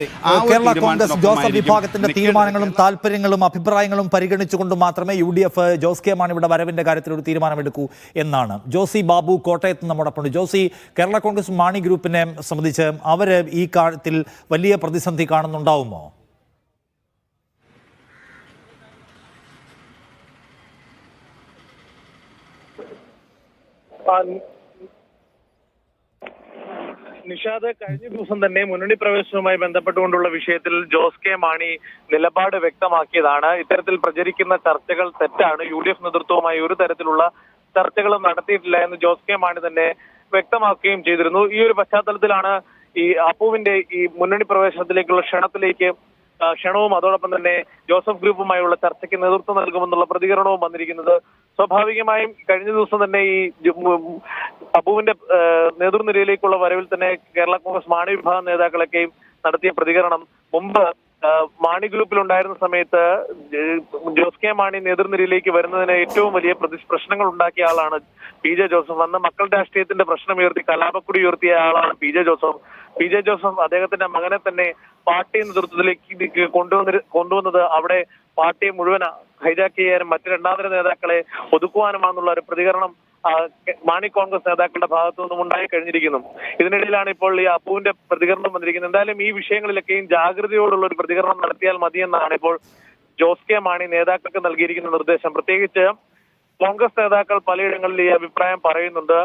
Kerala Congress Joseph വിഭാഗത്തിന്റെ തീരുമാനങ്ങളും താല്പര്യങ്ങളും അഭിപ്രായങ്ങളും പരിഗണിച്ചുകൊണ്ട് മാത്രമേ UDF ജോസ് കെ മാണിയുടെ വരവിന്റെ കാര്യത്തിൽ ഒരു തീരുമാനമെടുക്കൂ എന്നാണ്. ജോസി ബാബു കോട്ടയത്ത് നമ്മോടൊപ്പം. ജോസി, കേരള കോൺഗ്രസ് മാണി ഗ്രൂപ്പിനെ സംബന്ധിച്ച് അവർ ഈ കാര്യത്തിൽ വലിയ പ്രതിസന്ധി കാണുന്നുണ്ടാവുമോ? നിഷാദ്, കഴിഞ്ഞ ദിവസം തന്നെ മുന്നണി പ്രവേശനവുമായി ബന്ധപ്പെട്ടുകൊണ്ടുള്ള വിഷയത്തിൽ ജോസ് കെ മാണി നിലപാട് വ്യക്തമാക്കിയതാണ്. ഇത്തരത്തിൽ പ്രചരിക്കുന്ന ചർച്ചകൾ തെറ്റാണ്, UDF നേതൃത്വവുമായി ഒരു തരത്തിലുള്ള ചർച്ചകളും നടത്തിയിട്ടില്ല എന്ന് ജോസ് കെ മാണി തന്നെ വ്യക്തമാക്കുകയും ചെയ്തിരുന്നു. ഈ ഒരു പശ്ചാത്തലത്തിലാണ് ഈ അപ്പുവിന്റെ ഈ മുന്നണി പ്രവേശനത്തിലേക്കുള്ള ക്ഷണവും അതോടൊപ്പം തന്നെ ജോസഫ് ഗ്രൂപ്പുമായുള്ള ചർച്ചയ്ക്ക് നേതൃത്വം നൽകുമെന്നുള്ള പ്രതികരണവും വന്നിരിക്കുന്നത്. സ്വാഭാവികമായും കഴിഞ്ഞ ദിവസം തന്നെ ഈ അപ്പുവിന്റെ നേതൃനിരയിലേക്കുള്ള വരവിൽ തന്നെ കേരള കോൺഗ്രസ് മാണി വിഭാഗം നേതാക്കളൊക്കെയും നടത്തിയ പ്രതികരണം മുമ്പ് മാണി ഗ്രൂപ്പിൽ ഉണ്ടായിരുന്ന സമയത്ത് ജോസ് കെ മാണി നേതൃനിരയിലേക്ക് വരുന്നതിന് ഏറ്റവും വലിയ പ്രശ്നങ്ങൾ ഉണ്ടാക്കിയ ആളാണ് PJ ജോസഫ്. അന്ന് മക്കൾ രാഷ്ട്രീയത്തിന്റെ പ്രശ്നമുയർത്തി കലാപക്കുടി ഉയർത്തിയ ആളാണ് PJ ജോസഫ്. PJ ജോസഫ് അദ്ദേഹത്തിന്റെ മകനെ തന്നെ പാർട്ടി നേതൃത്വത്തിലേക്ക് കൊണ്ടുവന്നത് അവിടെ പാർട്ടിയെ മുഴുവൻ ഹൈജാക്ക് ചെയ്യാനും മറ്റ് രണ്ടാമത് നേതാക്കളെ ഒതുക്കുവാനുമാണെന്നുള്ള ഒരു പ്രതികരണം മാണി കോൺഗ്രസ് നേതാക്കളുടെ ഭാഗത്തു നിന്നും ഉണ്ടായി കഴിഞ്ഞിരിക്കുന്നു. ഇതിനിടയിലാണ് ഇപ്പോൾ ഈ അപ്പുവിന്റെ പ്രതികരണം വന്നിരിക്കുന്നത്. എന്തായാലും ഈ വിഷയങ്ങളിലൊക്കെയും ജാഗ്രതയോടുള്ള ഒരു പ്രതികരണം നടത്തിയാൽ മതിയെന്നാണ് ഇപ്പോൾ ജോസ് കെ മാണി നേതാക്കൾക്ക് നൽകിയിരിക്കുന്ന നിർദ്ദേശം. പ്രത്യേകിച്ച് കോൺഗ്രസ് നേതാക്കൾ പലയിടങ്ങളിൽ ഈ അഭിപ്രായം പറയുന്നുണ്ട്.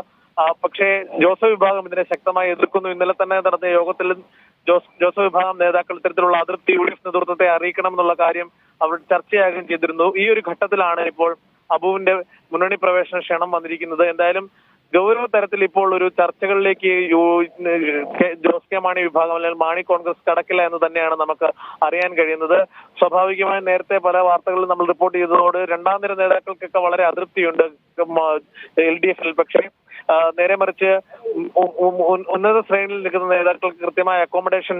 പക്ഷേ ജോസഫ് വിഭാഗം ഇതിനെ ശക്തമായി എതിർക്കുന്നു. ഇന്നലെ തന്നെ നടന്ന യോഗത്തിൽ ജോസഫ് വിഭാഗം നേതാക്കൾ ഇത്തരത്തിലുള്ള അതിർത്തി UDF നേതൃത്വത്തെ അറിയിക്കണമെന്നുള്ള കാര്യം അവർ ചർച്ചയാകുകയും ചെയ്തിരുന്നു. ഈ ഒരു ഘട്ടത്തിലാണ് ഇപ്പോൾ അബുവിന്റെ മുന്നണി പ്രവേശന ക്ഷണം വന്നിരിക്കുന്നത്. എന്തായാലും ഗൗരവ തരത്തിൽ ഇപ്പോൾ ഒരു ചർച്ചകളിലേക്ക് ജോസ് കെ മാണി വിഭാഗം അല്ലെങ്കിൽ മാണി കോൺഗ്രസ് കടക്കില്ല എന്ന് തന്നെയാണ് നമുക്ക് അറിയാൻ കഴിയുന്നത്. സ്വാഭാവികമായും നേരത്തെ പല വാർത്തകളിലും നമ്മൾ റിപ്പോർട്ട് ചെയ്തതോട് രണ്ടാം നിര നേതാക്കൾക്കൊക്കെ വളരെ അതൃപ്തിയുണ്ട് LDF-ൽ. പക്ഷേ നേരെ മറിച്ച് ഉന്നത ശ്രേണിയിൽ നിൽക്കുന്ന നേതാക്കൾക്ക് കൃത്യമായ അക്കോമഡേഷൻ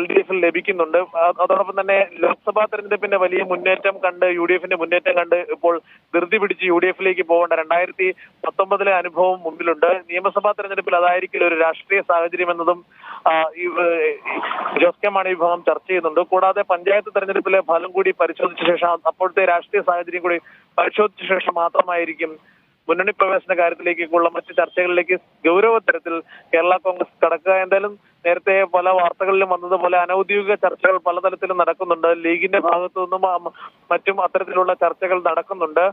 LDF-ൽ ലഭിക്കുന്നുണ്ട്. അതോടൊപ്പം തന്നെ ലോക്സഭാ തെരഞ്ഞെടുപ്പിന്റെ വലിയ മുന്നേറ്റം കണ്ട് UDF-ന്റെ മുന്നേറ്റം കണ്ട് ഇപ്പോൾ ധൃതി പിടിച്ച് UDF-ലേക്ക് പോകേണ്ട 2019 അനുഭവം മുമ്പിലുണ്ട്. നിയമസഭാ തെരഞ്ഞെടുപ്പിൽ അതായിരിക്കും ഒരു രാഷ്ട്രീയ സാഹചര്യം എന്നതും ജോസ് കെ മാണി വിഭാഗം ചർച്ച ചെയ്യുന്നുണ്ട്. കൂടാതെ പഞ്ചായത്ത് തെരഞ്ഞെടുപ്പിലെ ഫലം കൂടി പരിശോധിച്ച ശേഷം അപ്പോഴത്തെ രാഷ്ട്രീയ സാഹചര്യം കൂടി പരിശോധിച്ച ശേഷം മാത്രമായിരിക്കും മുന്നണി പ്രവേശന കാര്യത്തിലേക്കുള്ള മറ്റ് ചർച്ചകളിലേക്ക് ഗൗരവതരത്തിൽ കേരള കോൺഗ്രസ് കടക്കുക. എന്തായാലും നേരത്തെ പല വാർത്തകളിലും വന്നതുപോലെ അനൌദ്യോഗിക ചർച്ചകൾ പലതരത്തിലും നടക്കുന്നുണ്ട്. ലീഗിന്റെ ഭാഗത്തു നിന്നും മറ്റും അത്തരത്തിലുള്ള ചർച്ചകൾ നടക്കുന്നുണ്ട്.